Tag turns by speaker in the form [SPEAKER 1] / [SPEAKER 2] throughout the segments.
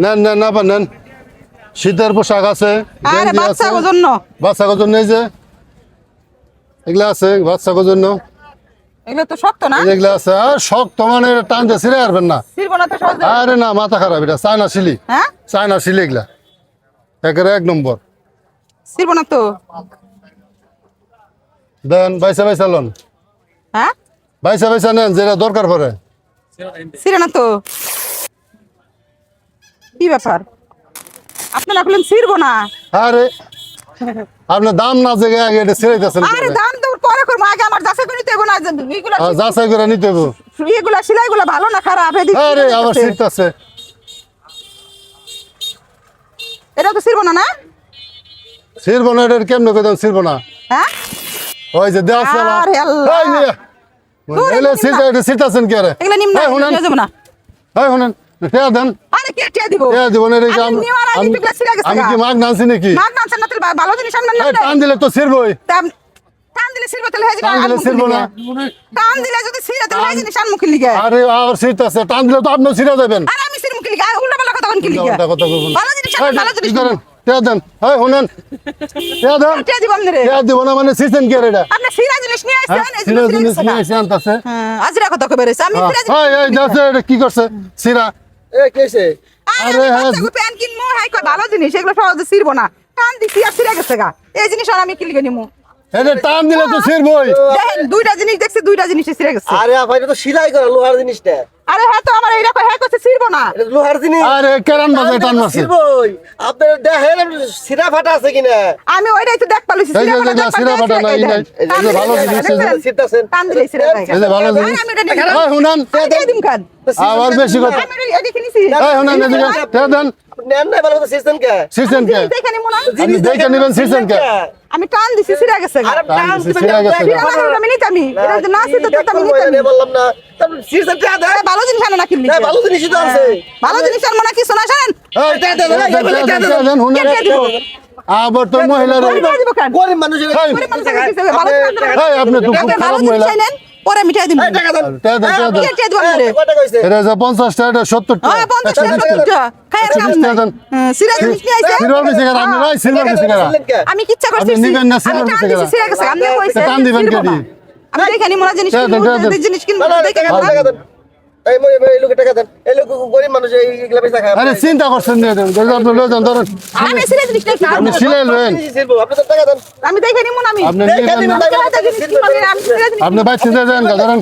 [SPEAKER 1] নেন নেন না নেন, শীতের পোশাক আছে,
[SPEAKER 2] আরে
[SPEAKER 1] গেঞ্জি আছে,
[SPEAKER 2] বাচ্চাদের জন্য
[SPEAKER 1] বাচ্চাদের জন্য এই যে এগুলা আছে, বাচ্চাদের জন্য
[SPEAKER 2] এগুলো তো শক্ত না,
[SPEAKER 1] এগুলা আছে। আর শক্ত মানে টান দিয়ে ছিঁড়ে আসবেন না।
[SPEAKER 2] ছিড়বো না তো সহজে।
[SPEAKER 1] আরে না, মাথা খারাপ, এটা চায়না শিলি,
[SPEAKER 2] হ্যাঁ
[SPEAKER 1] চায়না শিলি এগুলা একেবারে এক নম্বর।
[SPEAKER 2] ছিড়বো না তো।
[SPEAKER 1] দেন বাইসা বাইসা লন,
[SPEAKER 2] হ্যাঁ
[SPEAKER 1] বাইসা বাইসা নেন যেটা দরকার পড়ে।
[SPEAKER 2] ছিড়ে না তো, কি ব্যাপার আপনারা বললেন ছিড়বো না?
[SPEAKER 1] আরে আপনার দাম না জেগে আগে এটা ছিঁড়াইতেছেন।
[SPEAKER 2] আরে দাম তো পরে করবো, আগে আমার যাচাই করে নিতে হবে না। এগুলো
[SPEAKER 1] যাচাই করে নিতে হবে।
[SPEAKER 2] এগুলা সেলাইগুলো ভালো না খারাপ?
[SPEAKER 1] আরে আবার ছিঁড়তেছে।
[SPEAKER 2] এটা তো ছিড়বো না না?
[SPEAKER 1] ছিঁড়বো না, এটা কেমনে কইতাম ছিঁড়বো না?
[SPEAKER 2] হ্যাঁ
[SPEAKER 1] ওই যে দেওয়া আছে না,
[SPEAKER 2] আরে আল্লাহ।
[SPEAKER 1] এই নিয়ে
[SPEAKER 2] দূরে
[SPEAKER 1] এলে
[SPEAKER 2] নিন না।
[SPEAKER 1] এটা ছিঁড়তেছেন কি আরে?
[SPEAKER 2] এগুলা নিম না,
[SPEAKER 1] এই শুনেন,
[SPEAKER 2] নিয়ে যাবো না।
[SPEAKER 1] এই শুনেন, টেয়া দেন,
[SPEAKER 2] আরে কে টিয়া দিব?
[SPEAKER 1] টেয়া দিব না। এটা কি
[SPEAKER 2] আমি নেওয়ার আগে এগুলা ছিঁড়ে গেছে
[SPEAKER 1] আমি
[SPEAKER 2] গা।
[SPEAKER 1] কি মাগ নানছি নাকি?
[SPEAKER 2] মাগ নাচেন না তাহলে ভালো জিনিস আনবেন না।
[SPEAKER 1] এই টান দিলে তো ছিঁড়বই।
[SPEAKER 2] টান দিলে ছিড়বো তাহলে হেজি
[SPEAKER 1] টান দিলে ছিঁড়বো না।
[SPEAKER 2] টান দিলে যদি ছিড়ে তাহলে হেজি নিশান মুখির লিগে।
[SPEAKER 1] আরে আবার ছিঁড়তেছে, টান দিলে তো আপনিও ছিঁড়ে যাবেন।
[SPEAKER 2] আরে আমি ছিড় মুখির লিগে উল্টা পাল্টা কথা কোন কি লিগে?
[SPEAKER 1] উল্টা কথা কইবেন।
[SPEAKER 2] ভালো জিনিস আনবেন, ভালো জিনিস
[SPEAKER 1] করেন, টেয়া দেন, এই শুনেন, টেয়া দেন।
[SPEAKER 2] টিয়া দিব আপনারে।
[SPEAKER 1] টেয়া দিব না মানে ছিঁড়ছেন কি আরে এটা?
[SPEAKER 2] আপনি সিরা জিনিস নিয়ে
[SPEAKER 1] হ্যাঁ,
[SPEAKER 2] আসছেন, এই
[SPEAKER 1] ছিঁড়া
[SPEAKER 2] জিনিস
[SPEAKER 1] জিনিস নিয়ে
[SPEAKER 2] নিয়ে
[SPEAKER 1] এসে আনতাছে।
[SPEAKER 2] হ্যাঁ আজিরা কথা কবে রইছে আমি সিরা জিনিস।
[SPEAKER 1] এই এই যাচ্ছে, এটা কি করছে? ছিঁড়া।
[SPEAKER 3] কেছে
[SPEAKER 1] আরে হ্যাঁ,
[SPEAKER 2] আরে প্যান কিনমু হাই কয় ভালো জিনিস এগুলো সহজে ছিড়বো না। টান দিছি আর ছিড়ে গেছে গা। এই জিনিস আর আমি কি লিগে নিমু?
[SPEAKER 1] এটা টান দিলে তো ছিঁড়বই।
[SPEAKER 2] দেখেন দুইটা জিনিস দেখছি, দুইটা জিনিস ছিড়ে গেছে।
[SPEAKER 3] আরে আপা এটা তো সেলাই করা লোহার জিনিসটা।
[SPEAKER 2] আরে হ্যাঁ তো আমার এইটা কয় হ্যাঁ কইছে ছিড়বো না।
[SPEAKER 3] এটা তো লোহার জিনিস।
[SPEAKER 1] আরে কেরান বাজে টান মারছে।
[SPEAKER 3] ছিড়বই। আপনার দেখেন সিরা ফাটা আছে কিনা।
[SPEAKER 2] আমি ওইটাই তো দেখ পালুছি
[SPEAKER 1] এই যে সিরা ফাটা নাই, নাই। এই যে ভালো জিনিস এই যে।
[SPEAKER 3] ছিড়তাছেন।
[SPEAKER 2] টান দিলে ছিড়ে যায়।
[SPEAKER 1] এই যে ভালো জিনিস।
[SPEAKER 2] আমি এটা নিব।
[SPEAKER 1] এই শুনেন,
[SPEAKER 2] আমি দিম কান।
[SPEAKER 1] আবার বেশি কথা।
[SPEAKER 2] আমি এটা কিনেছি।
[SPEAKER 1] এই শুনেন, এদিকে টেয়া দেন।
[SPEAKER 3] নেন না ভালো কথা ছিড়ছেন কে?
[SPEAKER 1] ছিঁড়ছেন কে?
[SPEAKER 2] দেখে নিমু না।
[SPEAKER 1] আপনি দেখে নিবেন ছিঁড়ছেন কে?
[SPEAKER 2] আমি টান দিছি ছিড়ে গেছে গা।
[SPEAKER 3] আরে
[SPEAKER 1] টান
[SPEAKER 3] টান
[SPEAKER 1] দিছে,
[SPEAKER 3] দিবেন
[SPEAKER 1] ছিঁড়া গেছে।
[SPEAKER 3] না।
[SPEAKER 2] ছিড়া না আমি নিতামি। এটা যদি না ছিড়তে তো আমি
[SPEAKER 3] ময়লা নিয়ে
[SPEAKER 2] নিতামি।
[SPEAKER 3] বললাম না। তারপর ছিড়ছেন কে দেন?
[SPEAKER 2] ভালো জিনিস আনো না কিনলি।
[SPEAKER 3] না ভালো জিনিসই তো আছে।
[SPEAKER 2] ভালো জিনিস আনবো না কি শোনা শুনেন।
[SPEAKER 1] এই, টেয়া দেন, টেয়া দেন, শুনেন।
[SPEAKER 2] কে দিব?
[SPEAKER 1] আবার তো মহিলার
[SPEAKER 2] দিব কান।
[SPEAKER 3] গরিব মানুষের
[SPEAKER 1] এই,
[SPEAKER 2] গরিব মানুষের কাছে দিতে হবে, ভালো জিনিস আনবেন।
[SPEAKER 1] এই, আপনি তো খুব
[SPEAKER 2] ভালো
[SPEAKER 1] খারাপ
[SPEAKER 2] জিনিস
[SPEAKER 1] মহিলা।
[SPEAKER 2] চাইলেন, পরে মিঠাই দিন।
[SPEAKER 3] এই টাকা দেন।
[SPEAKER 1] টেয়া দেন, টেয়া দেন।
[SPEAKER 2] কে দিব আপনারে?
[SPEAKER 3] কয়টা কইছে?
[SPEAKER 1] এটা যে 50 টাকা, এটা 70 টাকা।
[SPEAKER 2] হ্যাঁ 50 টাকা
[SPEAKER 1] 120
[SPEAKER 2] 70 টাকা। খায়ের কাম
[SPEAKER 1] 120
[SPEAKER 2] নাই।
[SPEAKER 1] টাকা দেন।
[SPEAKER 2] সিরা জিনিস নিয়ে আইছে।
[SPEAKER 1] সিলভার বেশি করা, আপনি নাই সিলভার বেশি করা।
[SPEAKER 3] ছিড়লেন কে?
[SPEAKER 2] আমি কিচ্ছা করছি।
[SPEAKER 1] আপনি নিবেন না, সিরা
[SPEAKER 2] আমি টান
[SPEAKER 1] বেশি
[SPEAKER 2] দিছি,
[SPEAKER 1] করা।
[SPEAKER 2] সিরা গেছে। আপনি কইছেন
[SPEAKER 1] টান দিবেন
[SPEAKER 2] ছিড়বো
[SPEAKER 1] কে
[SPEAKER 2] না।
[SPEAKER 1] দি?
[SPEAKER 2] আমি দেখে নিমু না জিনিস
[SPEAKER 1] টাকা দেন,
[SPEAKER 2] কিনবো,
[SPEAKER 1] টাকা দেন।
[SPEAKER 2] যদি জিনিস কিনবো
[SPEAKER 3] না, না,
[SPEAKER 2] দেখে
[SPEAKER 3] টাকা
[SPEAKER 2] নিমু
[SPEAKER 3] দেন,
[SPEAKER 2] না।
[SPEAKER 3] টাকা দেন। এই লোকে টাকা দেন। এই লোক গরিব মানুষ এইগুলা পয়সা খায়।
[SPEAKER 1] আরে চিন্তা করছেন না, দেন আপনি লয়ে যান, ধরেন।
[SPEAKER 2] আমি সিরা জিনিস দেখি।
[SPEAKER 1] আপনি সিলাই লয়েন,
[SPEAKER 3] আপনি তো টাকা দেন।
[SPEAKER 2] আমি দেখে নিমু না আমি।
[SPEAKER 1] আপনি
[SPEAKER 3] দেখে
[SPEAKER 1] নিবেন
[SPEAKER 3] নিবেন
[SPEAKER 1] না।
[SPEAKER 3] না।
[SPEAKER 2] আমি জিনিস কিনবো না, আমি সিরা জিনিস
[SPEAKER 1] আপনি বাইরে চিন্তা দেন, ধরেন।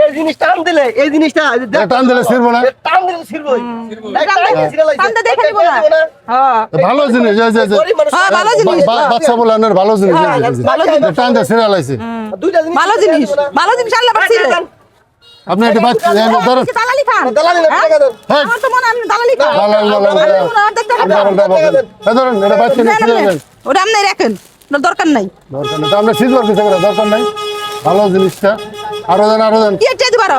[SPEAKER 3] এই জিনিসটা টান দিলে এই জিনিসটা
[SPEAKER 1] টান দিলে ছিড়বো না।
[SPEAKER 3] টান দিলে ছিড়বই।
[SPEAKER 2] টান দিয়ে দেখে নিবো না। হ্যাঁ
[SPEAKER 1] ভালো জিনিস, এই যে
[SPEAKER 3] গরিব মানুষ
[SPEAKER 2] হ্যাঁ, ভালো জিনিস।
[SPEAKER 1] বাচ্চা বলে আনার ভালো জিনিস, এই যে,
[SPEAKER 2] ভালো জিনিস।
[SPEAKER 1] টান দিয়ে ছিঁড়া লাইছে।
[SPEAKER 3] দুইটা জিনিস
[SPEAKER 2] ভালো জিনিস, ভালো জিনিস আনলে পারছি রে।
[SPEAKER 1] আপনি একটা বাচ্চা ধরেন।
[SPEAKER 2] দালালি খান।
[SPEAKER 3] দালালি না,
[SPEAKER 2] হ্যাঁ?
[SPEAKER 3] টাকা দেন।
[SPEAKER 1] হ্যাঁ,
[SPEAKER 2] আমার তো মনে হয় আমি দালালি খান।
[SPEAKER 1] দালাল, দালাল,
[SPEAKER 2] আমি
[SPEAKER 1] দালাল।
[SPEAKER 2] মনে হয় দেখতে হবে।
[SPEAKER 1] আপনার উল্টা বকেন। এই ধরেন, এটা বাচ্চা নিয়ে ছিঁড়ে দেন।
[SPEAKER 2] ওটা আপনি রাখেন, ওটার দরকার নাই।
[SPEAKER 1] দরকার নেই, তো আমরা সিজবার কিছু করে দরকার নাই। ভালো জিনিসটা আরো দেন, আরো দেন।
[SPEAKER 2] কি টিয়া দিবার?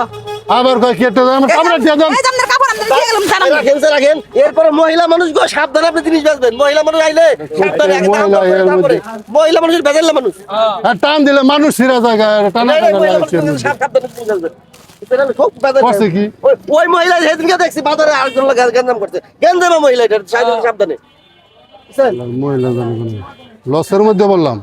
[SPEAKER 1] আবার কয় কি একটা দেন, আমার কামড়া দিয়ে দেন।
[SPEAKER 2] এই যে আপনার কাপড় আমি দিয়ে গেলাম জানাম।
[SPEAKER 3] রাখেন স্যার, রাখেন। এরপরে মহিলা মানুষ গো সাবধানে আপনি জিনিস বেচবেন। মহিলা মানুষ আইলে সাবধানে আগে দাম
[SPEAKER 1] মহিলা এর
[SPEAKER 3] তারপরে। মহিলা মানুষের বেজাইলা মানুষ।
[SPEAKER 1] আর টান দিলে মানুষ ছিঁড়া জায়গা, টানা
[SPEAKER 3] নাই, নাই,
[SPEAKER 1] টানা
[SPEAKER 3] মহিলা
[SPEAKER 1] লাগছে।
[SPEAKER 3] মানুষের সাবধানে জিনিস বেচবেন। এটা আমি খুব বেজাই।
[SPEAKER 1] করছে কি?
[SPEAKER 3] ওই মহিলা সেদিনকে দেখছি বাজারে আরেকজন লোক গেঞ্জাম করছে। গেঞ্জামা মহিলা এটা সাবধানে। বুঝছেন?
[SPEAKER 1] মহিলা জানি লসের মধ্যে বললাম।